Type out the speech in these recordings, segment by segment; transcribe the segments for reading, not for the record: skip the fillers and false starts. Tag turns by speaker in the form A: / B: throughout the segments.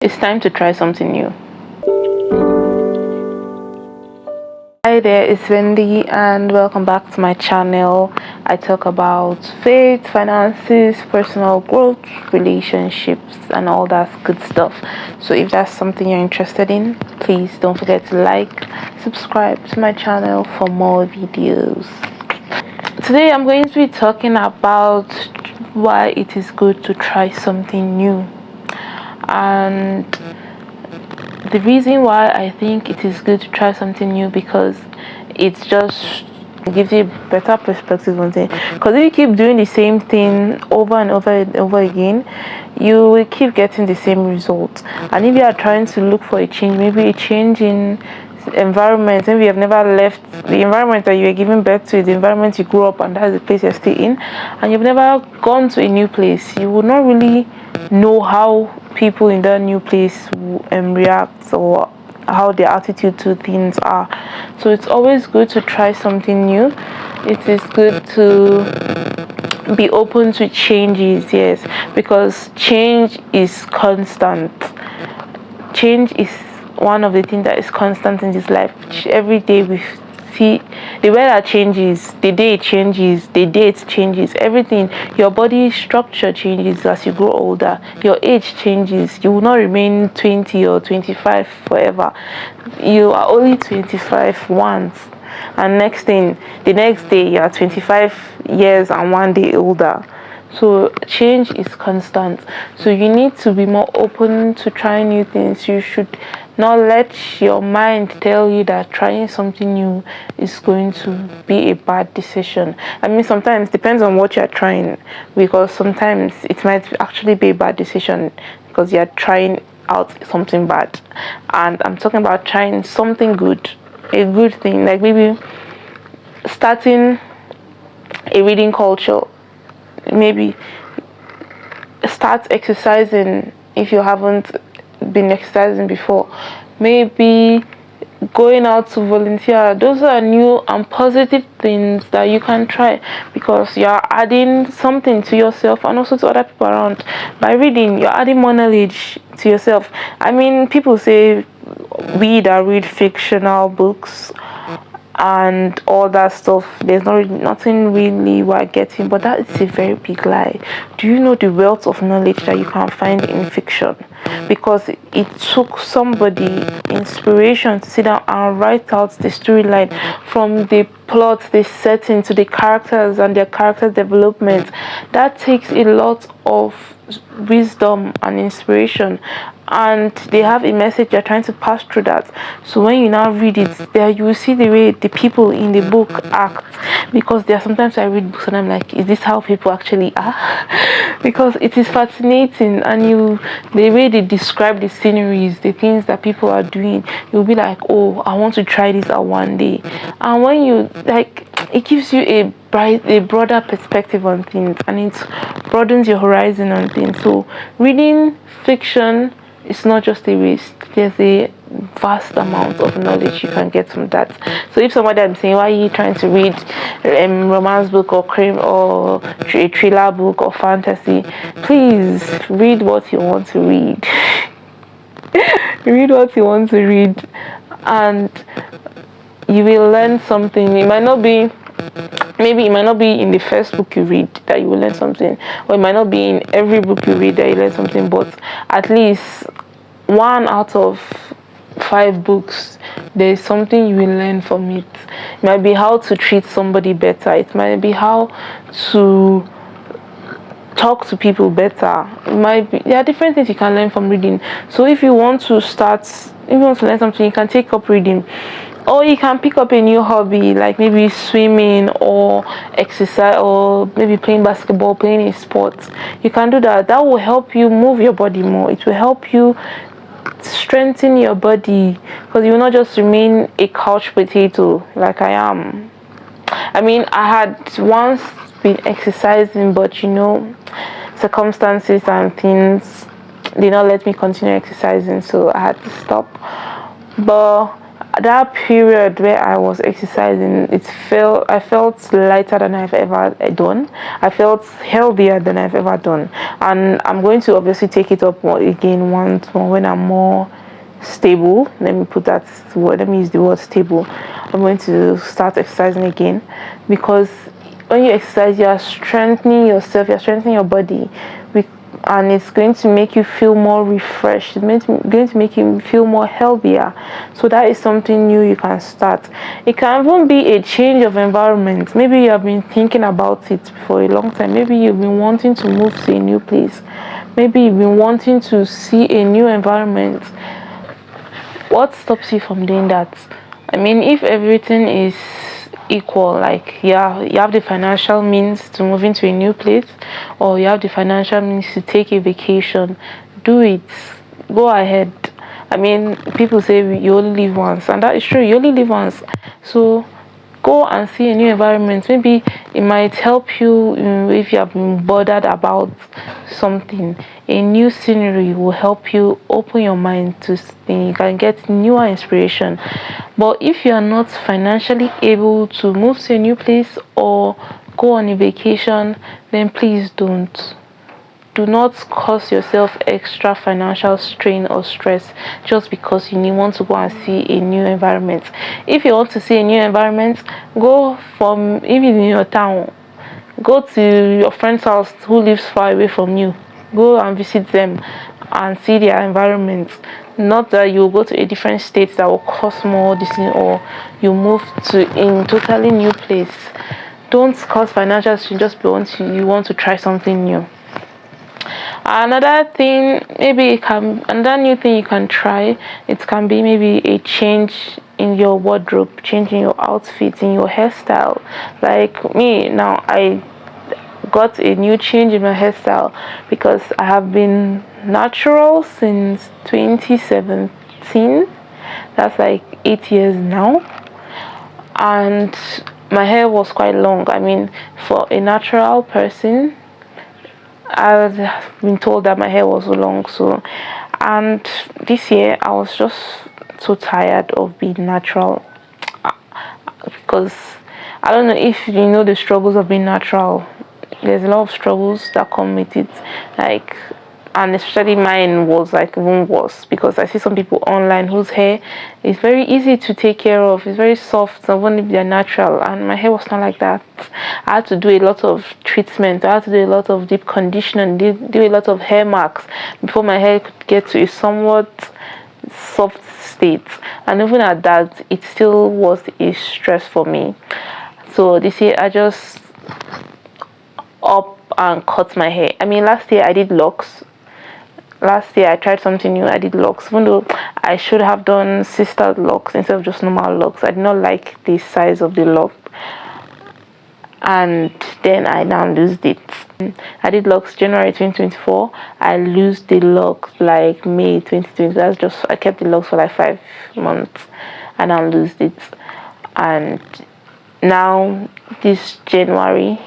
A: It's time to try something new. Hi there, it's Wendy, and welcome back to my channel. I talk about faith, finances, personal growth, relationships, and all that good stuff. So if that's something you're interested in, please don't forget to like, subscribe to my channel for more videos. Today I'm going to be talking about why it is good to try something new. And the reason why I think it is good to try something new, because it just gives you a better perspective on things. Because if you keep doing the same thing over and over and over again, you will keep getting the same result. And if you are trying to look for a change, maybe a change in environment, maybe you have never left the environment that you were giving birth to, the environment you grew up, and that's the place you're still in, and you've never gone to a new place, you would not really know how people in that new place react, or how their attitude to things are. So it's always good to try something new. It is good to be open to changes, yes, because change is constant. Change is one of the things that is constant in this life. Every day we see the weather changes, the day changes, the date changes, everything. Your body structure changes as you grow older. Your age changes. You will not remain 20 or 25 forever. You are only 25 once, and the next day you are 25 years and 1 day older. So change is constant. So you need to be more open to trying new things. You should not let your mind tell you that trying something new is going to be a bad decision. I mean, sometimes it depends on what you're trying, because sometimes it might actually be a bad decision because you're trying out something bad. And I'm talking about trying something good, a good thing, like maybe starting a reading culture. Maybe start exercising if you haven't been exercising before. Maybe going out to volunteer. Those are new and positive things that you can try, because you're adding something to yourself and also to other people around. By reading, you're adding more knowledge to yourself. I mean, people say we that read fictional books and all that stuff, there's nothing really we're getting, but that is a very big lie. Do you know the wealth of knowledge that you can find in fiction? Because it took somebody inspiration to sit down and write out the storyline, from the plot, the setting, to the characters and their character development. That takes a lot of wisdom and inspiration, and they have a message they're trying to pass through that. So when you now read it, there you will see the way the people in the book act, because there are sometimes I read books and I'm like, is this how people actually are? Because it is fascinating, and the way they describe the sceneries, the things that people are doing, you'll be like, oh, I want to try this out one day. And when you like, it gives you a broader perspective on things, and it broadens your horizon on things. So reading fiction is not just a waste. There's a vast amount of knowledge you can get from that. So if somebody, I'm saying, why are you trying to read a romance book or crime or a thriller book or fantasy, please read what you want to read. Read what you want to read, and you will learn something. It might not be in the first book you read that you will learn something, or it might not be in every book you read that you learn something, but at least 1 out of 5 books, there's something you will learn from it. It might be how to treat somebody better. It might be how to talk to people better. It might be, there are different things you can learn from reading. So if you want to learn something, you can take up reading. Or you can pick up a new hobby, like maybe swimming or exercise, or maybe playing basketball, playing a sport. You can do that. That will help you move your body more. It will help you strengthen your body, because you will not just remain a couch potato like I am. I mean, I had once been exercising, but circumstances and things did not let me continue exercising, so I had to stop. But that period where I was exercising, I felt lighter than I've ever done. I felt healthier than I've ever done, and I'm going to obviously take it up more again once more when I'm more stable. Let me put that word. Let me use the word stable. I'm going to start exercising again, because when you exercise, you are strengthening yourself. You're strengthening your body. And it's going to make you feel more refreshed. It's going to make you feel more healthier. So that is something new you can start. It can even be a change of environment. Maybe you have been thinking about it for a long time. Maybe you've been wanting to move to a new place. Maybe you've been wanting to see a new environment. What stops you from doing that? I mean, if everything is equal, like, yeah, you have the financial means to move into a new place, or you have the financial means to take a vacation, do it. Go ahead. I mean, people say you only live once, and that is true. You only live once. So go and see a new environment. Maybe it might help you, if you have been bothered about something. A new scenery will help you open your mind to think. You can get newer inspiration. But if you are not financially able to move to a new place or go on a vacation, then please don't. Do not cause yourself extra financial strain or stress just because you want to go and see a new environment. If you want to see a new environment, go from, even in your town, go to your friend's house who lives far away from you. Go and visit them and see their environment. Not that you go to a different state that will cost more, or you move to a totally new place. Don't cause financial strain just because you want to try something new. Another new thing you can try, it can be maybe a change in your wardrobe, changing your outfit, in your hairstyle. Like me now, I got a new change in my hairstyle because I have been natural since 2017. That's like 8 years now, and my hair was quite long. I mean, for a natural person, I've been told that my hair was long. So, and this year I was just so tired of being natural, because I don't know if you know the struggles of being natural. There's a lot of struggles that come with it, like, and especially mine was like even worse, because I see some people online whose hair is very easy to take care of. It's very soft, even if they're natural, and my hair was not like that. I had to do a lot of treatment. I had to do a lot of deep conditioning, do a lot of hair marks before my hair could get to a somewhat soft state. And even at that, it still was a stress for me. So this year I just up and cut my hair. I mean, last year I did locks. Last year I tried something new. I did locks, even though I should have done sister locks instead of just normal locks. I did not like the size of the lock, and then I now loosed it. I did locks January 2024. I loosed the locks like May 2020. That's just, I kept the locks for like 5 months and I loosed it. And now this January,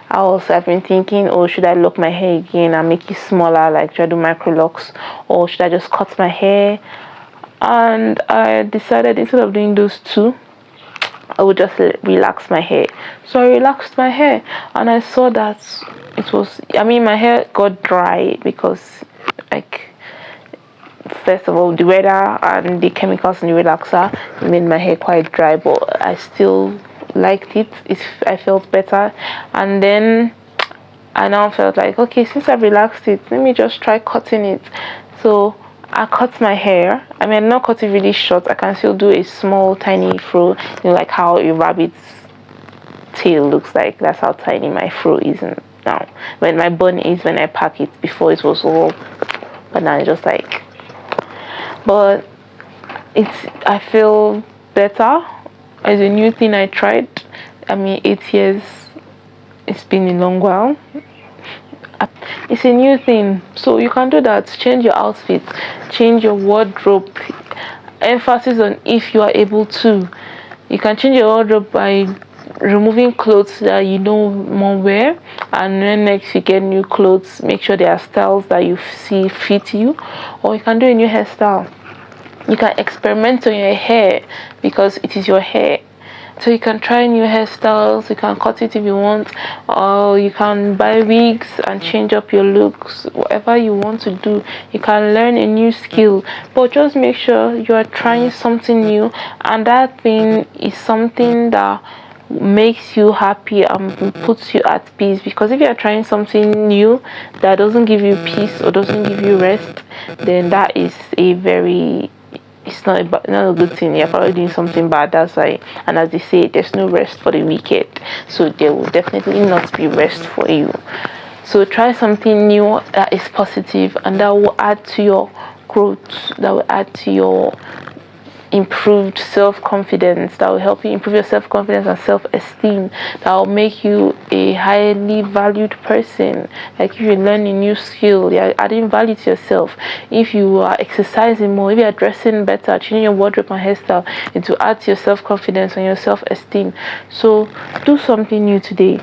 A: I've been thinking, oh, should I lock my hair again and make it smaller, like try to do micro locks, or should I just cut my hair? And I decided, instead of doing those two, I would just relax my hair. So I relaxed my hair, and I saw that my hair got dry because, like, first of all, the weather and the chemicals in the relaxer made my hair quite dry, but I still liked it. I felt better. And then I now felt like, okay, since I've relaxed it, let me just try cutting it. So I cut my hair. I mean, not cut it really short. I can still do a small tiny fro, like how a rabbit's tail looks like. That's how tiny my fro is now. When my bun is, when I pack it. Before it was all, but now it's just like, but I feel better. It's a new thing I tried. I mean, 8 years, it's been a long while. It's a new thing, so you can do that. Change your outfit, change your wardrobe. Emphasis on if you are able to. You can change your wardrobe by removing clothes that you no more wear, and then next you get new clothes. Make sure there are styles that you see fit you, or you can do a new hairstyle. You can experiment on your hair because it is your hair. So you can try new hairstyles, you can cut it if you want, or you can buy wigs and change up your looks. Whatever you want to do, you can learn a new skill, but just make sure you are trying something new, and that thing is something that makes you happy and puts you at peace. Because if you are trying something new that doesn't give you peace or doesn't give you rest, then that is a very, it's not a good thing. You're probably doing something bad. That's why, and as they say, there's no rest for the wicked, so there will definitely not be rest for you. So try something new that is positive and that will add to your growth, that will add to your improved self-confidence, that will help you improve your self-confidence and self-esteem, that will make you a highly valued person. Like if you learn a new skill, you're adding value to yourself. If you are exercising more, if you're dressing better, changing your wardrobe and hairstyle, it will add to your self-confidence and your self-esteem. So do something new today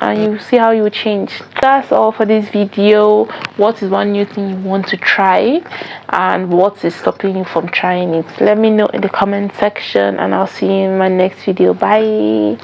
A: and you see how you will change. That's all for this video. What is one new thing you want to try, and what is stopping you from trying it? Let me know in the comment section, and I'll see you in my next video. Bye.